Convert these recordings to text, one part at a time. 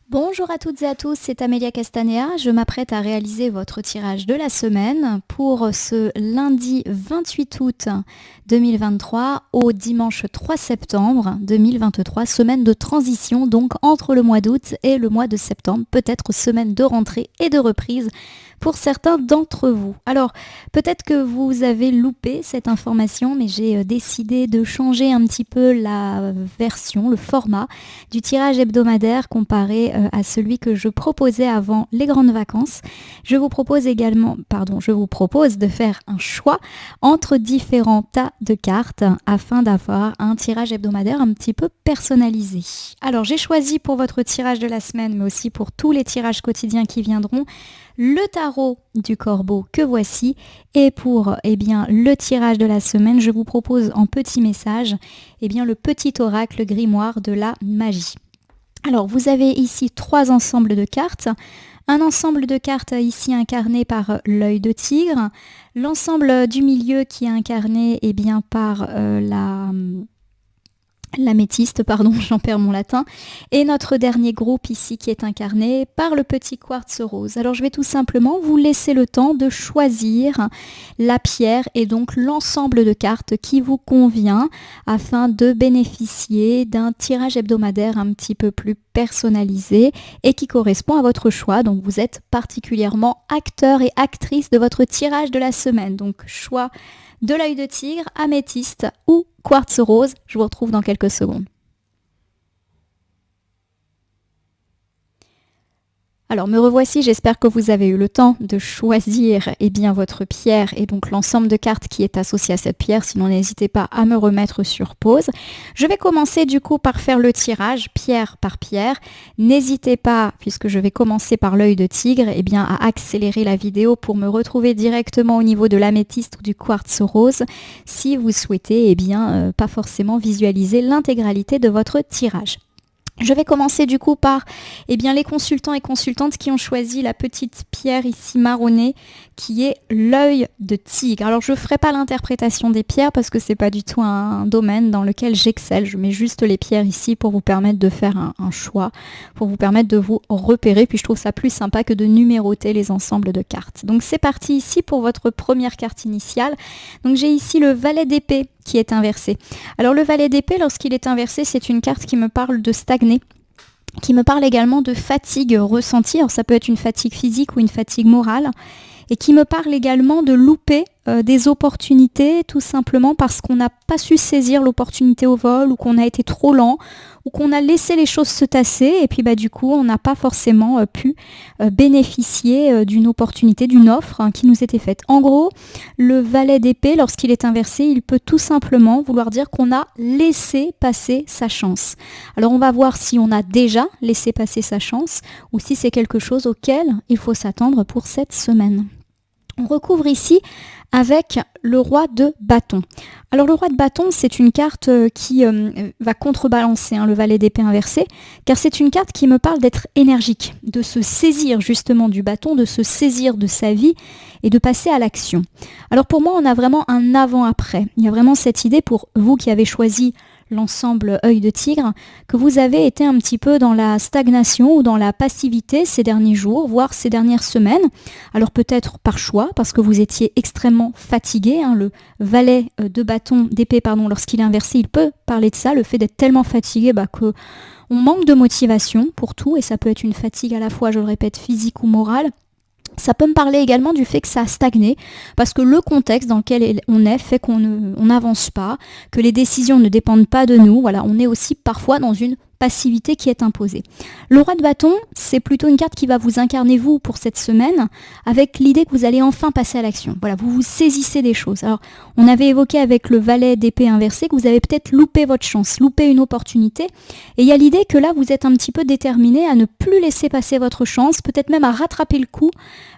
Bonjour à toutes et à tous, c'est Amélia Castanea. Je m'apprête à réaliser votre tirage de la semaine pour ce lundi 28 août 2023 au dimanche 3 septembre 2023, semaine de transition donc entre le mois d'août et le mois de septembre, peut-être semaine de rentrée et de reprise pour certains d'entre vous. Alors, peut-être que vous avez loupé cette information, mais j'ai décidé de changer un petit peu la version, le format du tirage hebdomadaire comparé à celui que je proposais avant les grandes vacances. Je vous propose de faire un choix entre différents tas de cartes afin d'avoir un tirage hebdomadaire un petit peu personnalisé. Alors, j'ai choisi pour votre tirage de la semaine, mais aussi pour tous les tirages quotidiens qui viendront, le tarot du corbeau que voici. Et pour le tirage de la semaine, je vous propose en petit message le petit oracle grimoire de la magie. Alors, vous avez ici 3 ensembles de cartes. Un ensemble de cartes ici incarné par l'œil de tigre. L'ensemble du milieu qui est incarné par l'améthyste, j'en perds mon latin, et notre dernier groupe ici qui est incarné par le petit quartz rose. Alors je vais tout simplement vous laisser le temps de choisir la pierre et donc l'ensemble de cartes qui vous convient afin de bénéficier d'un tirage hebdomadaire un petit peu plus personnalisé et qui correspond à votre choix. Donc vous êtes particulièrement acteur et actrice de votre tirage de la semaine. Donc choix de l'œil de tigre, améthyste ou quartz rose. Je vous retrouve dans quelques secondes. Alors me revoici, j'espère que vous avez eu le temps de choisir votre pierre et donc l'ensemble de cartes qui est associé à cette pierre, sinon n'hésitez pas à me remettre sur pause. Je vais commencer du coup par faire le tirage pierre par pierre. N'hésitez pas, puisque je vais commencer par l'œil de tigre, à accélérer la vidéo pour me retrouver directement au niveau de l'améthyste ou du quartz rose si vous souhaitez pas forcément visualiser l'intégralité de votre tirage. Je vais commencer du coup par les consultants et consultantes qui ont choisi la petite pierre ici marronnée qui est l'œil de tigre. Alors je ne ferai pas l'interprétation des pierres parce que c'est pas du tout un domaine dans lequel j'excelle. Je mets juste les pierres ici pour vous permettre de faire un choix, pour vous permettre de vous repérer. Puis je trouve ça plus sympa que de numéroter les ensembles de cartes. Donc c'est parti ici pour votre première carte initiale. Donc j'ai ici le valet d'épée qui est inversé. Alors le valet d'épée, lorsqu'il est inversé, c'est une carte qui me parle de stagner, qui me parle également de fatigue ressentie. Alors ça peut être une fatigue physique ou une fatigue morale, et qui me parle également de louper des opportunités, tout simplement parce qu'on n'a pas su saisir l'opportunité au vol, ou qu'on a été trop lent, ou qu'on a laissé les choses se tasser, et puis du coup on n'a pas forcément pu bénéficier d'une opportunité, d'une offre qui nous était faite. En gros, le valet d'épée, lorsqu'il est inversé, il peut tout simplement vouloir dire qu'on a laissé passer sa chance. Alors on va voir si on a déjà laissé passer sa chance, ou si c'est quelque chose auquel il faut s'attendre pour cette semaine. On recouvre ici avec le roi de bâton. Alors le roi de bâton, c'est une carte qui va contrebalancer le valet d'épée inversé, car c'est une carte qui me parle d'être énergique, de se saisir justement du bâton, de se saisir de sa vie et de passer à l'action. Alors pour moi, on a vraiment un avant-après. Il y a vraiment cette idée pour vous qui avez choisi l'ensemble œil de tigre, que vous avez été un petit peu dans la stagnation ou dans la passivité ces derniers jours, voire ces dernières semaines. Alors peut-être par choix, parce que vous étiez extrêmement fatigué. Le valet d'épée, lorsqu'il est inversé, il peut parler de ça, le fait d'être tellement fatigué que on manque de motivation pour tout, et ça peut être une fatigue à la fois, je le répète, physique ou morale. Ça peut me parler également du fait que ça a stagné, parce que le contexte dans lequel on est fait qu'on n'avance pas, que les décisions ne dépendent pas de nous. Voilà, on est aussi parfois dans une passivité qui est imposée. Le roi de bâton, c'est plutôt une carte qui va vous incarner vous pour cette semaine, avec l'idée que vous allez enfin passer à l'action. Voilà, vous vous saisissez des choses. Alors, on avait évoqué avec le valet d'épée inversé que vous avez peut-être loupé votre chance, loupé une opportunité, et il y a l'idée que là, vous êtes un petit peu déterminé à ne plus laisser passer votre chance, peut-être même à rattraper le coup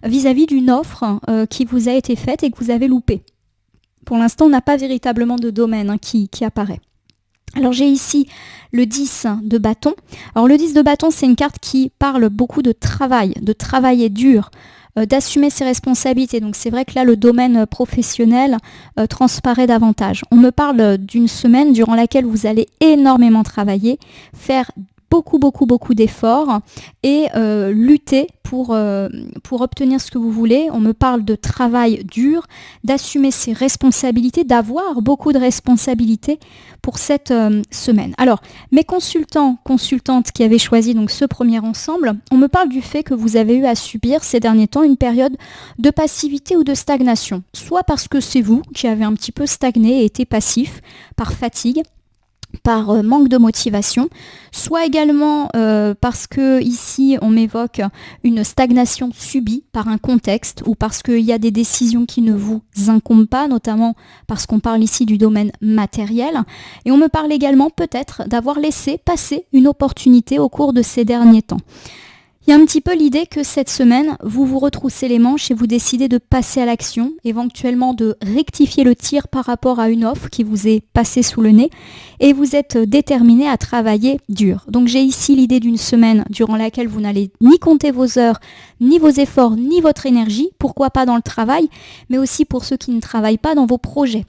vis-à-vis d'une offre qui vous a été faite et que vous avez loupé. Pour l'instant, on n'a pas véritablement de domaine qui apparaît. Alors j'ai ici le 10 de bâton. Alors le 10 de bâton, c'est une carte qui parle beaucoup de travailler dur, d'assumer ses responsabilités. Donc c'est vrai que là, le domaine professionnel transparaît davantage. On me parle d'une semaine durant laquelle vous allez énormément travailler, faire beaucoup d'efforts et lutter pour obtenir ce que vous voulez. On me parle de travail dur, d'assumer ses responsabilités, d'avoir beaucoup de responsabilités pour cette semaine. Alors, mes consultantes qui avaient choisi donc ce premier ensemble, on me parle du fait que vous avez eu à subir ces derniers temps une période de passivité ou de stagnation. Soit parce que c'est vous qui avez un petit peu stagné et été passif par fatigue, par manque de motivation, soit également parce que ici on m'évoque une stagnation subie par un contexte ou parce qu'il y a des décisions qui ne vous incombent pas, notamment parce qu'on parle ici du domaine matériel. Et on me parle également peut-être d'avoir laissé passer une opportunité au cours de ces derniers temps. Il y a un petit peu l'idée que cette semaine, vous vous retroussez les manches et vous décidez de passer à l'action, éventuellement de rectifier le tir par rapport à une offre qui vous est passée sous le nez et vous êtes déterminé à travailler dur. Donc j'ai ici l'idée d'une semaine durant laquelle vous n'allez ni compter vos heures, ni vos efforts, ni votre énergie, pourquoi pas dans le travail, mais aussi pour ceux qui ne travaillent pas dans vos projets.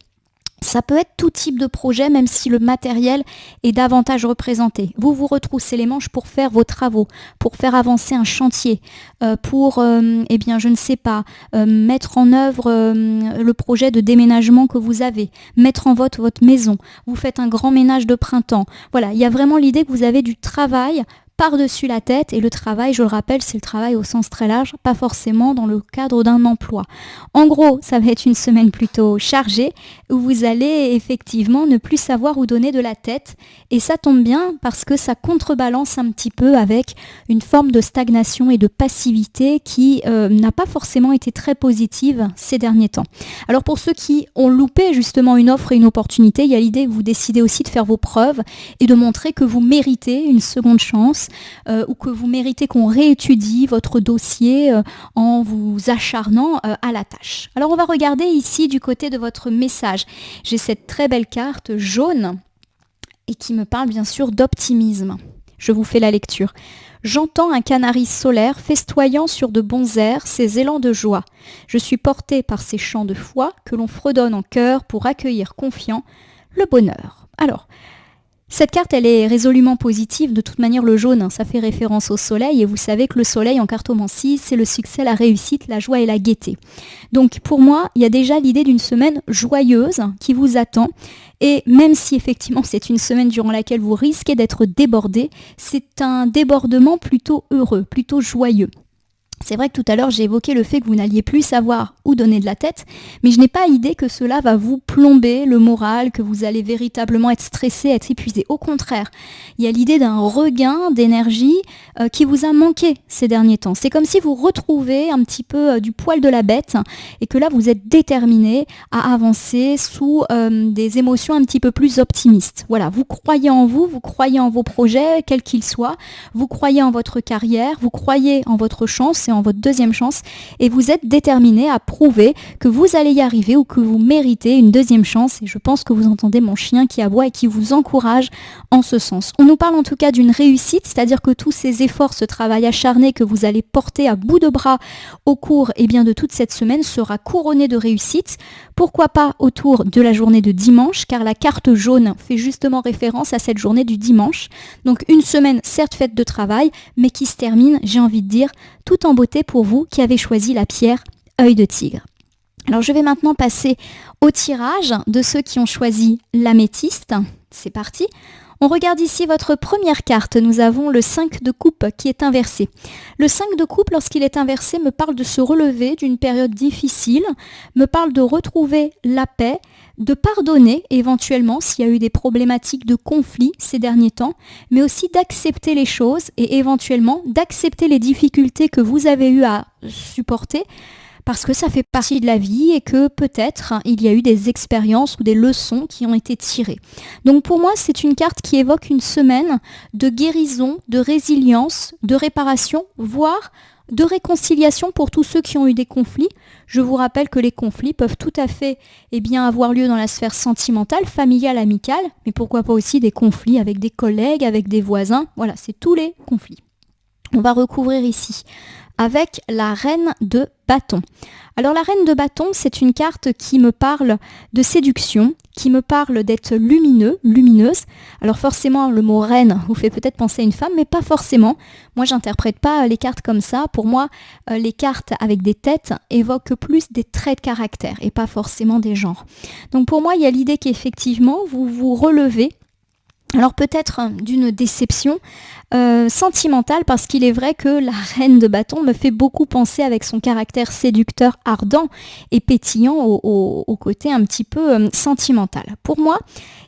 Ça peut être tout type de projet, même si le matériel est davantage représenté. Vous vous retroussez les manches pour faire vos travaux, pour faire avancer un chantier, pour, je ne sais pas, mettre en œuvre le projet de déménagement que vous avez, mettre en vote votre maison. Vous faites un grand ménage de printemps. Voilà, il y a vraiment l'idée que vous avez du travail par-dessus la tête, et le travail, je le rappelle, c'est le travail au sens très large, pas forcément dans le cadre d'un emploi. En gros, ça va être une semaine plutôt chargée, où vous allez effectivement ne plus savoir où donner de la tête, et ça tombe bien parce que ça contrebalance un petit peu avec une forme de stagnation et de passivité qui n'a pas forcément été très positive ces derniers temps. Alors pour ceux qui ont loupé justement une offre et une opportunité, il y a l'idée que vous décidez aussi de faire vos preuves et de montrer que vous méritez une seconde chance, ou que vous méritez qu'on réétudie votre dossier en vous acharnant à la tâche. Alors on va regarder ici du côté de votre message. J'ai cette très belle carte jaune et qui me parle bien sûr d'optimisme. Je vous fais la lecture. J'entends un canari solaire festoyant sur de bons airs ses élans de joie. Je suis porté par ces chants de foi que l'on fredonne en chœur pour accueillir confiant le bonheur. Alors, cette carte, elle est résolument positive. De toute manière, le jaune, ça fait référence au soleil. Et vous savez que le soleil, en cartomancie, c'est le succès, la réussite, la joie et la gaieté. Donc, pour moi, il y a déjà l'idée d'une semaine joyeuse qui vous attend. Et même si, effectivement, c'est une semaine durant laquelle vous risquez d'être débordé, c'est un débordement plutôt heureux, plutôt joyeux. C'est vrai que tout à l'heure, j'ai évoqué le fait que vous n'alliez plus savoir où donner de la tête, mais je n'ai pas idée que cela va vous plomber le moral, que vous allez véritablement être stressé, être épuisé. Au contraire, il y a l'idée d'un regain d'énergie qui vous a manqué ces derniers temps. C'est comme si vous retrouvez un petit peu du poil de la bête et que là, vous êtes déterminé à avancer sous des émotions un petit peu plus optimistes. Voilà, vous croyez en vous croyez en vos projets, quels qu'ils soient, vous croyez en votre carrière, vous croyez en votre chance, en votre deuxième chance, et vous êtes déterminé à prouver que vous allez y arriver ou que vous méritez une deuxième chance, et je pense que vous entendez mon chien qui aboie et qui vous encourage en ce sens. On nous parle en tout cas d'une réussite, c'est-à-dire que tous ces efforts, ce travail acharné que vous allez porter à bout de bras au cours de toute cette semaine sera couronné de réussite. Pourquoi pas autour de la journée de dimanche, car la carte jaune fait justement référence à cette journée du dimanche. Donc une semaine certes faite de travail, mais qui se termine, j'ai envie de dire, tout en beauté pour vous qui avez choisi la pierre œil de tigre. Alors je vais maintenant passer au tirage de ceux qui ont choisi l'améthyste. C'est parti. On regarde ici votre première carte. Nous avons le 5 de coupe qui est inversé. Le 5 de coupe, lorsqu'il est inversé, me parle de se relever d'une période difficile, me parle de retrouver la paix, de pardonner éventuellement s'il y a eu des problématiques de conflit ces derniers temps, mais aussi d'accepter les choses et éventuellement d'accepter les difficultés que vous avez eu à supporter, parce que ça fait partie de la vie et que peut-être il y a eu des expériences ou des leçons qui ont été tirées. Donc pour moi, c'est une carte qui évoque une semaine de guérison, de résilience, de réparation, voire de réconciliation pour tous ceux qui ont eu des conflits. Je vous rappelle que les conflits peuvent tout à fait avoir lieu dans la sphère sentimentale, familiale, amicale, mais pourquoi pas aussi des conflits avec des collègues, avec des voisins. Voilà, c'est tous les conflits. On va recouvrir ici avec la reine de bâton. Alors la reine de bâton, c'est une carte qui me parle de séduction, qui me parle d'être lumineuse. Alors forcément, le mot reine vous fait peut-être penser à une femme, mais pas forcément. Moi, j'interprète pas les cartes comme ça. Pour moi, les cartes avec des têtes évoquent plus des traits de caractère et pas forcément des genres. Donc pour moi, il y a l'idée qu'effectivement, vous vous relevez. Alors peut-être d'une déception sentimentale, parce qu'il est vrai que la reine de bâton me fait beaucoup penser avec son caractère séducteur, ardent et pétillant au côté un petit peu sentimental. Pour moi,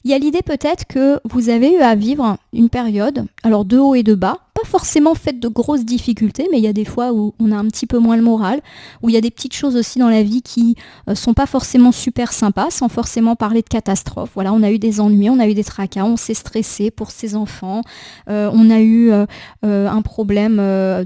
il y a l'idée peut-être que vous avez eu à vivre une période, alors de haut et de bas, pas forcément faite de grosses difficultés, mais il y a des fois où on a un petit peu moins le moral, où il y a des petites choses aussi dans la vie qui sont pas forcément super sympas, sans forcément parler de catastrophe. Voilà, on a eu des ennuis, on a eu des tracas, on s'est stressé pour ses enfants, on a eu un problème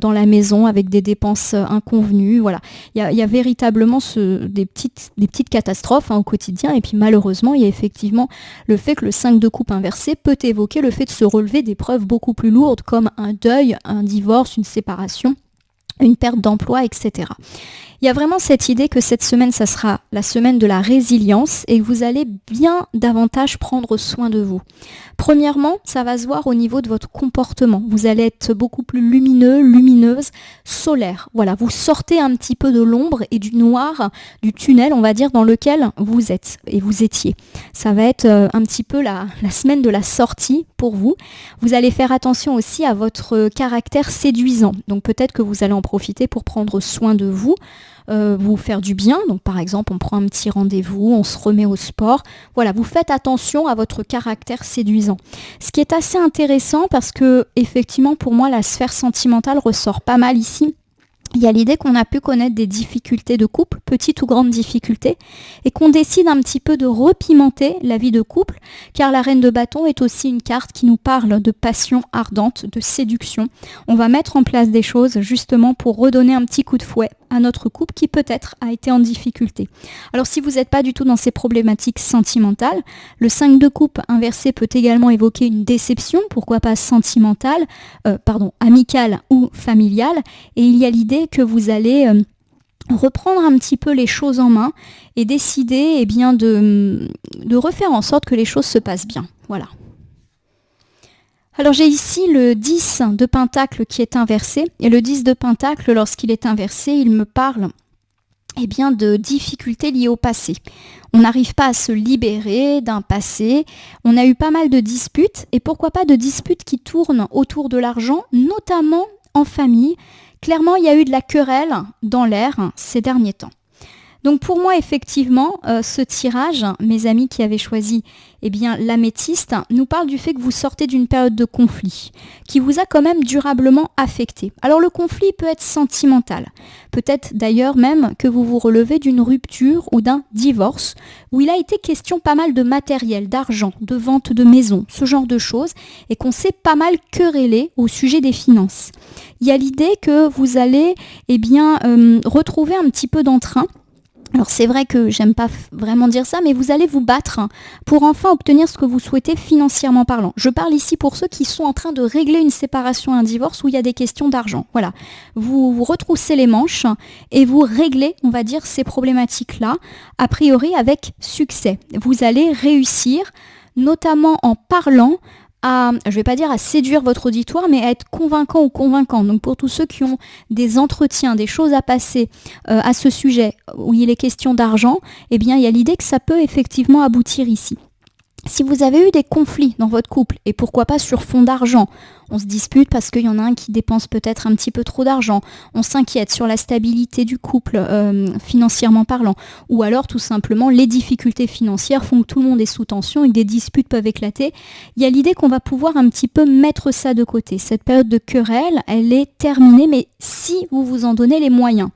dans la maison avec des dépenses inconvenues. Voilà, il y a véritablement des petites catastrophes au quotidien, et puis malheureusement, il y a effectivement le fait que le 5 de coupe inversé peut évoquer le fait de se relever d'épreuves beaucoup plus lourdes, comme un deuil, un divorce, une séparation, une perte d'emploi, etc. Il y a vraiment cette idée que cette semaine, ça sera la semaine de la résilience et que vous allez bien davantage prendre soin de vous. Premièrement, ça va se voir au niveau de votre comportement. Vous allez être beaucoup plus lumineuse, solaire. Voilà, vous sortez un petit peu de l'ombre et du noir, du tunnel, on va dire, dans lequel vous êtes et vous étiez. Ça va être un petit peu la semaine de la sortie pour vous. Vous allez faire attention aussi à votre caractère séduisant. Donc peut-être que vous allez en profiter pour prendre soin de vous, vous faire du bien. Donc par exemple, on prend un petit rendez-vous, on se remet au sport. Voilà, vous faites attention à votre caractère séduisant. Ce qui est assez intéressant parce que effectivement pour moi la sphère sentimentale ressort pas mal ici. Il y a l'idée qu'on a pu connaître des difficultés de couple, petites ou grandes difficultés, et qu'on décide un petit peu de repimenter la vie de couple, car la reine de bâton est aussi une carte qui nous parle de passion ardente, de séduction. On va mettre en place des choses justement pour redonner un petit coup de fouet à notre couple qui peut-être a été en difficulté. Alors si vous n'êtes pas du tout dans ces problématiques sentimentales, le 5 de coupe inversé peut également évoquer une déception, pourquoi pas sentimentale, amicale ou familiale, et il y a l'idée que vous allez reprendre un petit peu les choses en main et décider de refaire en sorte que les choses se passent bien. Voilà. Alors j'ai ici le 10 de pentacle qui est inversé, et le 10 de pentacle, lorsqu'il est inversé, il me parle de difficultés liées au passé. On n'arrive pas à se libérer d'un passé, on a eu pas mal de disputes, et pourquoi pas de disputes qui tournent autour de l'argent, notamment en famille. Clairement, il y a eu de la querelle dans l'air ces derniers temps. Donc pour moi, effectivement, ce tirage, mes amis qui avaient choisi l'améthyste, nous parle du fait que vous sortez d'une période de conflit qui vous a quand même durablement affecté. Alors le conflit peut être sentimental, peut-être d'ailleurs même que vous vous relevez d'une rupture ou d'un divorce où il a été question pas mal de matériel, d'argent, de vente de maison, ce genre de choses, et qu'on s'est pas mal querellé au sujet des finances. Il y a l'idée que vous allez retrouver un petit peu d'entrain. Alors c'est vrai que j'aime pas vraiment dire ça, mais vous allez vous battre pour enfin obtenir ce que vous souhaitez financièrement parlant. Je parle ici pour ceux qui sont en train de régler une séparation, un divorce où il y a des questions d'argent. Voilà, vous retroussez les manches et vous réglez, on va dire, ces problématiques-là, a priori avec succès. Vous allez réussir, notamment en parlant je ne vais pas dire à séduire votre auditoire, mais à être convaincant ou convaincant. Donc pour tous ceux qui ont des entretiens, des choses à passer à ce sujet où il est question d'argent, il y a l'idée que ça peut effectivement aboutir ici. Si vous avez eu des conflits dans votre couple, et pourquoi pas sur fond d'argent, on se dispute parce qu'il y en a un qui dépense peut-être un petit peu trop d'argent, on s'inquiète sur la stabilité du couple financièrement parlant, ou alors tout simplement les difficultés financières font que tout le monde est sous tension et que des disputes peuvent éclater, il y a l'idée qu'on va pouvoir un petit peu mettre ça de côté. Cette période de querelle, elle est terminée, mais si vous vous en donnez les moyens.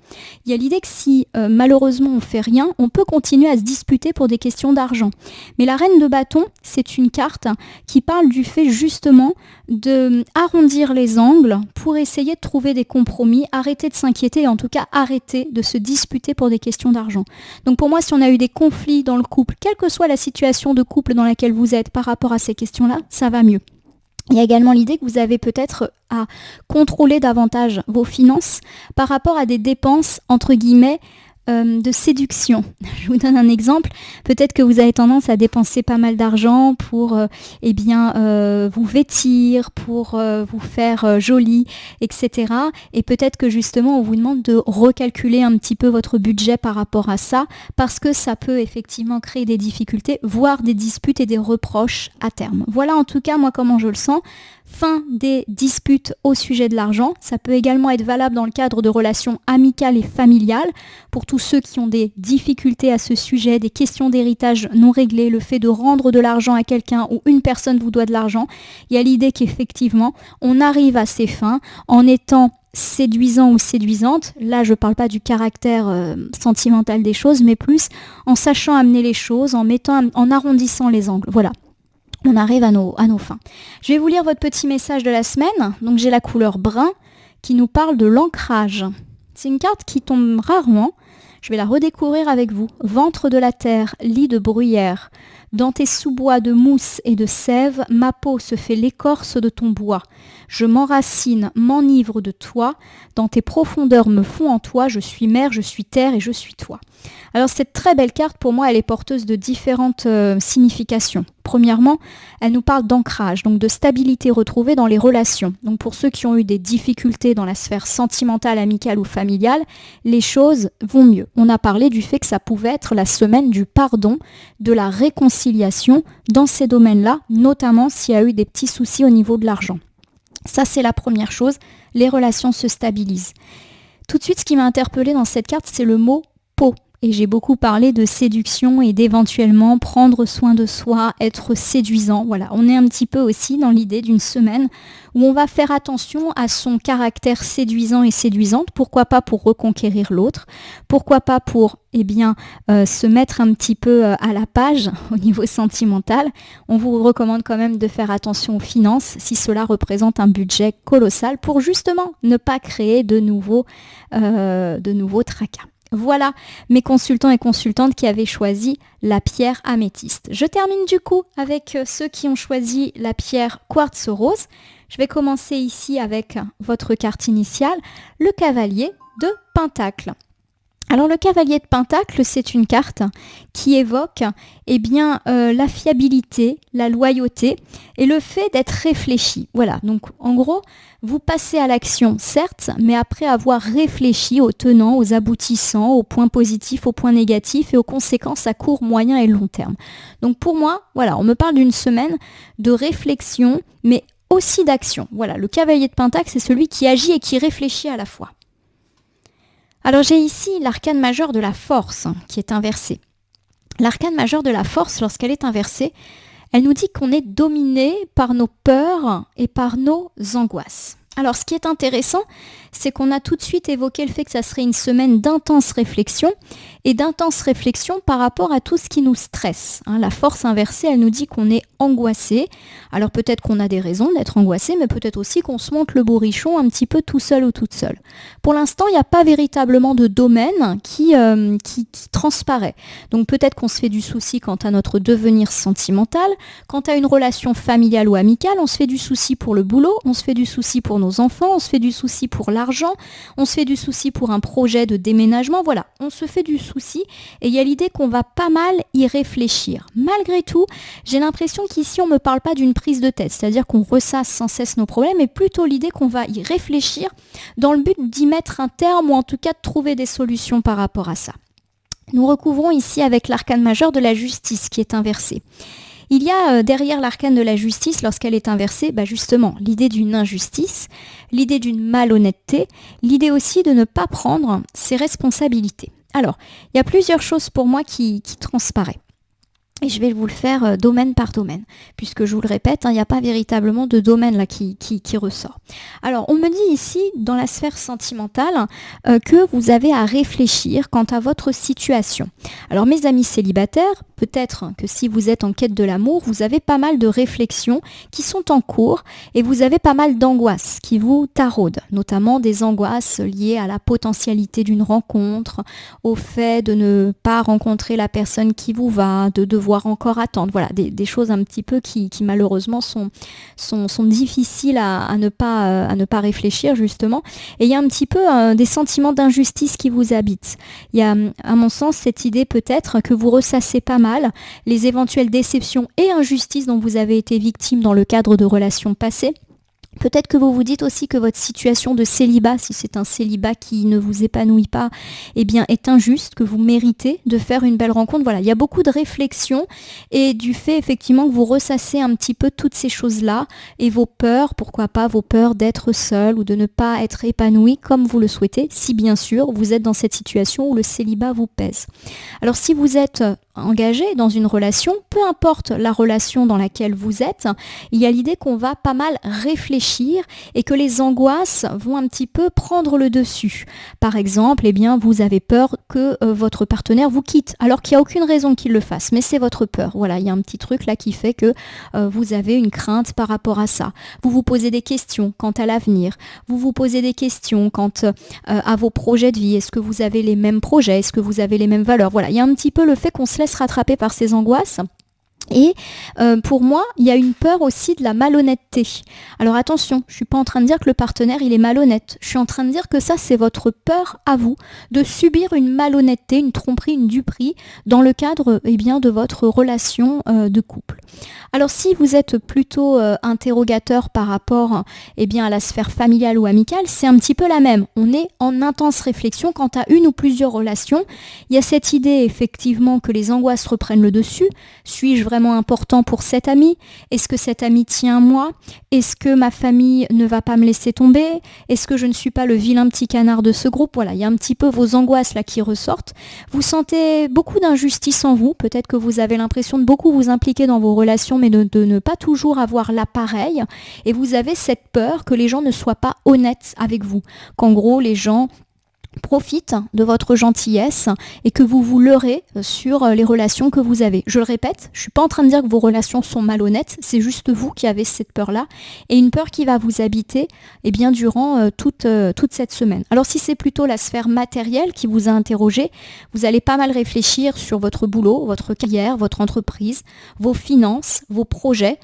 Il y a l'idée que si malheureusement on fait rien, on peut continuer à se disputer pour des questions d'argent. Mais la reine de bâton, c'est une carte qui parle du fait justement de arrondir les angles pour essayer de trouver des compromis, arrêter de s'inquiéter et en tout cas arrêter de se disputer pour des questions d'argent. Donc pour moi, si on a eu des conflits dans le couple, quelle que soit la situation de couple dans laquelle vous êtes par rapport à ces questions-là, ça va mieux. Il y a également l'idée que vous avez peut-être à contrôler davantage vos finances par rapport à des dépenses, entre guillemets, de séduction. Je vous donne un exemple. Peut-être que vous avez tendance à dépenser pas mal d'argent pour vous vêtir, pour vous faire jolie, etc. Et peut-être que justement, on vous demande de recalculer un petit peu votre budget par rapport à ça, parce que ça peut effectivement créer des difficultés, voire des disputes et des reproches à terme. Voilà en tout cas, moi, comment je le sens. Fin des disputes au sujet de l'argent. Ça peut également être valable dans le cadre de relations amicales et familiales. Pour tous ceux qui ont des difficultés à ce sujet, des questions d'héritage non réglées, le fait de rendre de l'argent à quelqu'un ou une personne vous doit de l'argent, il y a l'idée qu'effectivement, on arrive à ses fins en étant séduisant ou séduisante. Là, je ne parle pas du caractère sentimental des choses, mais plus en sachant amener les choses, en arrondissant les angles. Voilà. On arrive à nos fins. Je vais vous lire votre petit message de la semaine. Donc j'ai la couleur brun qui nous parle de l'ancrage. C'est une carte qui tombe rarement. Je vais la redécouvrir avec vous. Ventre de la terre, lit de bruyère. Dans tes sous-bois de mousse et de sève, ma peau se fait l'écorce de ton bois. Je m'enracine, m'enivre de toi. Dans tes profondeurs me fond en toi. Je suis mer, je suis terre et je suis toi. Alors cette très belle carte, pour moi, elle est porteuse de différentes significations. Premièrement, elle nous parle d'ancrage, donc de stabilité retrouvée dans les relations. Donc pour ceux qui ont eu des difficultés dans la sphère sentimentale, amicale ou familiale, les choses vont mieux. On a parlé du fait que ça pouvait être la semaine du pardon, de la réconciliation dans ces domaines-là, notamment s'il y a eu des petits soucis au niveau de l'argent. Ça, c'est la première chose, les relations se stabilisent. Tout de suite, ce qui m'a interpellée dans cette carte, c'est le mot « peau ». Et j'ai beaucoup parlé de séduction et d'éventuellement prendre soin de soi, être séduisant. Voilà, on est un petit peu aussi dans l'idée d'une semaine où on va faire attention à son caractère séduisant et séduisante. Pourquoi pas pour reconquérir l'autre? Pourquoi pas pour se mettre un petit peu à la page au niveau sentimental? On vous recommande quand même de faire attention aux finances si cela représente un budget colossal pour justement ne pas créer de nouveaux tracas. Voilà mes consultants et consultantes qui avaient choisi la pierre améthyste. Je termine du coup avec ceux qui ont choisi la pierre quartz rose. Je vais commencer ici avec votre carte initiale, le cavalier de Pentacle. Alors le cavalier de Pentacle, c'est une carte qui évoque la fiabilité, la loyauté et le fait d'être réfléchi. Voilà, donc en gros, vous passez à l'action, certes, mais après avoir réfléchi aux tenants, aux aboutissants, aux points positifs, aux points négatifs et aux conséquences à court, moyen et long terme. Donc pour moi, voilà, on me parle d'une semaine de réflexion, mais aussi d'action. Voilà, le cavalier de Pentacle, c'est celui qui agit et qui réfléchit à la fois. Alors j'ai ici l'arcane majeur de la force qui est inversée. L'arcane majeur de la force, lorsqu'elle est inversée, elle nous dit qu'on est dominé par nos peurs et par nos angoisses. Alors ce qui est intéressant, c'est qu'on a tout de suite évoqué le fait que ça serait une semaine d'intense réflexion et d'intense réflexion par rapport à tout ce qui nous stresse. La force inversée, elle nous dit qu'on est angoissé. Alors peut-être qu'on a des raisons d'être angoissé, mais peut-être aussi qu'on se monte le bourrichon un petit peu tout seul ou toute seule. Pour l'instant, il n'y a pas véritablement de domaine qui transparaît. Donc peut-être qu'on se fait du souci quant à notre devenir sentimental, quant à une relation familiale ou amicale, on se fait du souci pour le boulot, on se fait du souci pour nos enfants, on se fait du souci pour l'argent, on se fait du souci pour un projet de déménagement, voilà, on se fait du souci et il y a l'idée qu'on va pas mal y réfléchir. Malgré tout, j'ai l'impression qu'ici on ne me parle pas d'une prise de tête, c'est-à-dire qu'on ressasse sans cesse nos problèmes, mais plutôt l'idée qu'on va y réfléchir dans le but d'y mettre un terme ou en tout cas de trouver des solutions par rapport à ça. Nous recouvrons ici avec l'arcane majeur de la justice qui est inversée. Il y a derrière l'arcane de la justice, lorsqu'elle est inversée, justement, l'idée d'une injustice, l'idée d'une malhonnêteté, l'idée aussi de ne pas prendre ses responsabilités. Alors, il y a plusieurs choses pour moi qui transparaissent. Et je vais vous le faire domaine par domaine, puisque je vous le répète, il n'y a pas véritablement de domaine là qui ressort. Alors, on me dit ici, dans la sphère sentimentale, que vous avez à réfléchir quant à votre situation. Alors, mes amis célibataires, peut-être que si vous êtes en quête de l'amour, vous avez pas mal de réflexions qui sont en cours et vous avez pas mal d'angoisses qui vous taraudent, notamment des angoisses liées à la potentialité d'une rencontre, au fait de ne pas rencontrer la personne qui vous va, de devoir devoir encore attendre. Voilà, des choses un petit peu qui malheureusement sont difficiles à ne pas réfléchir justement. Et il y a un petit peu des sentiments d'injustice qui vous habitent. Il y a, à mon sens, cette idée peut-être que vous ressassez pas mal les éventuelles déceptions et injustices dont vous avez été victime dans le cadre de relations passées. Peut-être que vous vous dites aussi que votre situation de célibat, si c'est un célibat qui ne vous épanouit pas, eh bien, est injuste, que vous méritez de faire une belle rencontre. Voilà, il y a beaucoup de réflexions et du fait effectivement que vous ressassez un petit peu toutes ces choses-là et vos peurs, pourquoi pas vos peurs d'être seul ou de ne pas être épanoui comme vous le souhaitez, si bien sûr vous êtes dans cette situation où le célibat vous pèse. Alors si vous êtes engagé dans une relation, peu importe la relation dans laquelle vous êtes, il y a l'idée qu'on va pas mal réfléchir et que les angoisses vont un petit peu prendre le dessus. Par exemple, eh bien, vous avez peur que votre partenaire vous quitte, alors qu'il n'y a aucune raison qu'il le fasse, mais c'est votre peur. Voilà, il y a un petit truc là qui fait que vous avez une crainte par rapport à ça. Vous vous posez des questions quant à l'avenir, vous vous posez des questions quant à vos projets de vie. Est-ce que vous avez les mêmes projets? Est-ce que vous avez les mêmes valeurs? Voilà, il y a un petit peu le fait qu'on se laisse rattraper par ces angoisses. Et pour moi, il y a une peur aussi de la malhonnêteté. Alors attention, je ne suis pas en train de dire que le partenaire il est malhonnête. Je suis en train de dire que ça, c'est votre peur à vous de subir une malhonnêteté, une tromperie, une duperie dans le cadre de votre relation de couple. Alors si vous êtes plutôt interrogateur par rapport à la sphère familiale ou amicale, c'est un petit peu la même. On est en intense réflexion quant à une ou plusieurs relations. Il y a cette idée effectivement que les angoisses reprennent le dessus. Suis-je vraiment important pour cet ami? Est-ce que cet ami tient à moi? Est-ce que ma famille ne va pas me laisser tomber? Est-ce que je ne suis pas le vilain petit canard de ce groupe? Voilà, il y a un petit peu vos angoisses là qui ressortent. Vous sentez beaucoup d'injustice en vous. Peut-être que vous avez l'impression de beaucoup vous impliquer dans vos relations, mais de ne pas toujours avoir l'appareil. Et vous avez cette peur que les gens ne soient pas honnêtes avec vous. Qu'en gros, les gens profite de votre gentillesse et que vous vous leurrez sur les relations que vous avez. Je le répète, je ne suis pas en train de dire que vos relations sont malhonnêtes, c'est juste vous qui avez cette peur-là et une peur qui va vous habiter durant toute cette semaine. Alors si c'est plutôt la sphère matérielle qui vous a interrogé, vous allez pas mal réfléchir sur votre boulot, votre carrière, votre entreprise, vos finances, vos projets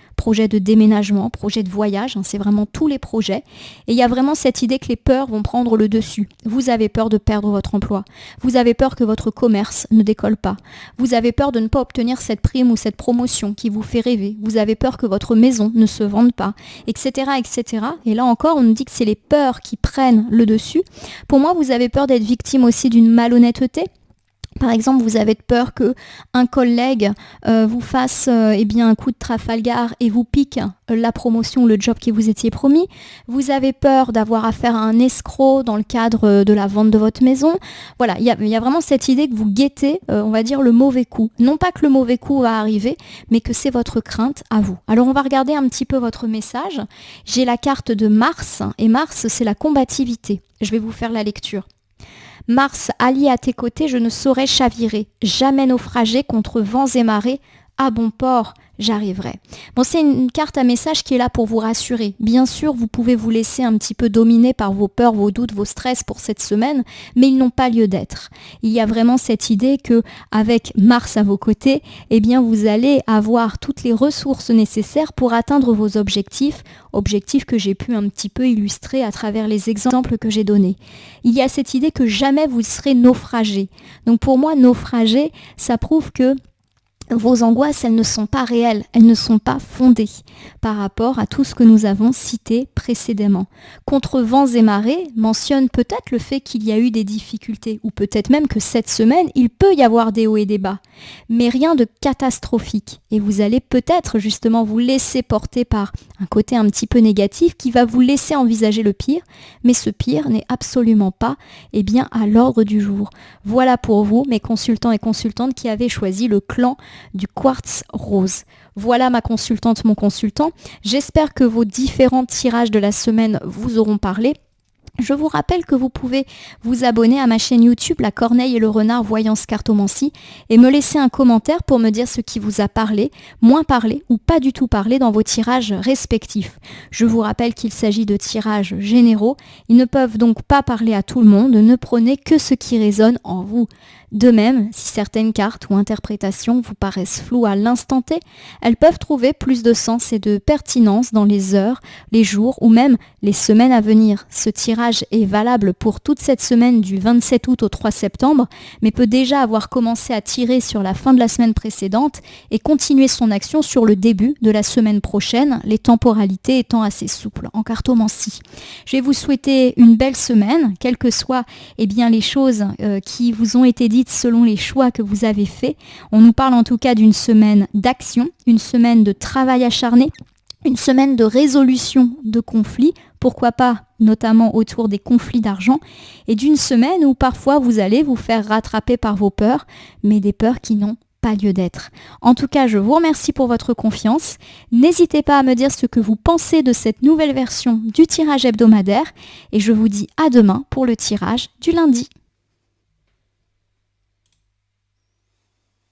de déménagement, projets de voyage, c'est vraiment tous les projets. Et il y a vraiment cette idée que les peurs vont prendre le dessus. Vous avez peur de perdre votre emploi. Vous avez peur que votre commerce ne décolle pas. Vous avez peur de ne pas obtenir cette prime ou cette promotion qui vous fait rêver. Vous avez peur que votre maison ne se vende pas, etc., etc. Et là encore, on nous dit que c'est les peurs qui prennent le dessus. Pour moi, vous avez peur d'être victime aussi d'une malhonnêteté. Par exemple, vous avez peur qu'un collègue vous fasse un coup de Trafalgar et vous pique la promotion ou le job qui vous étiez promis. Vous avez peur d'avoir affaire à un escroc dans le cadre de la vente de votre maison. Voilà, il y a vraiment cette idée que vous guettez, le mauvais coup. Non pas que le mauvais coup va arriver, mais que c'est votre crainte à vous. Alors on va regarder un petit peu votre message. J'ai la carte de Mars, et Mars, c'est la combativité. Je vais vous faire la lecture. Mars, allié à tes côtés, je ne saurais chavirer, jamais naufrager contre vents et marées, à bon port, j'arriverai. Bon, c'est une carte à message qui est là pour vous rassurer. Bien sûr, vous pouvez vous laisser un petit peu dominer par vos peurs, vos doutes, vos stress pour cette semaine, mais ils n'ont pas lieu d'être. Il y a vraiment cette idée que, avec Mars à vos côtés, vous allez avoir toutes les ressources nécessaires pour atteindre vos objectifs que j'ai pu un petit peu illustrer à travers les exemples que j'ai donnés. Il y a cette idée que jamais vous serez naufragé. Donc pour moi, naufrager, ça prouve que vos angoisses, elles ne sont pas réelles, elles ne sont pas fondées par rapport à tout ce que nous avons cité précédemment. Contre vents et marées mentionne peut-être le fait qu'il y a eu des difficultés, ou peut-être même que cette semaine, il peut y avoir des hauts et des bas, mais rien de catastrophique. Et vous allez peut-être justement vous laisser porter par un côté un petit peu négatif qui va vous laisser envisager le pire, mais ce pire n'est absolument pas à l'ordre du jour. Voilà pour vous, mes consultants et consultantes qui avaient choisi le clan du quartz rose. Voilà ma consultante, mon consultant. J'espère que vos différents tirages de la semaine vous auront parlé. Je vous rappelle que vous pouvez vous abonner à ma chaîne YouTube, La Corneille et le Renard Voyance Cartomancie, et me laisser un commentaire pour me dire ce qui vous a parlé, moins parlé ou pas du tout parlé dans vos tirages respectifs. Je vous rappelle qu'il s'agit de tirages généraux, ils ne peuvent donc pas parler à tout le monde, ne prenez que ce qui résonne en vous. De même, si certaines cartes ou interprétations vous paraissent floues à l'instant T, elles peuvent trouver plus de sens et de pertinence dans les heures, les jours ou même les semaines à venir. Ce tirage est valable pour toute cette semaine du 27 août au 3 septembre, mais peut déjà avoir commencé à tirer sur la fin de la semaine précédente et continuer son action sur le début de la semaine prochaine, les temporalités étant assez souples en cartomancie. Je vais vous souhaiter une belle semaine, quelles que soient les choses qui vous ont été dites selon les choix que vous avez faits. On nous parle en tout cas d'une semaine d'action, une semaine de travail acharné, une semaine de résolution de conflits, pourquoi pas notamment autour des conflits d'argent, et d'une semaine où parfois vous allez vous faire rattraper par vos peurs, mais des peurs qui n'ont pas lieu d'être. En tout cas, je vous remercie pour votre confiance. N'hésitez pas à me dire ce que vous pensez de cette nouvelle version du tirage hebdomadaire, et je vous dis à demain pour le tirage du lundi.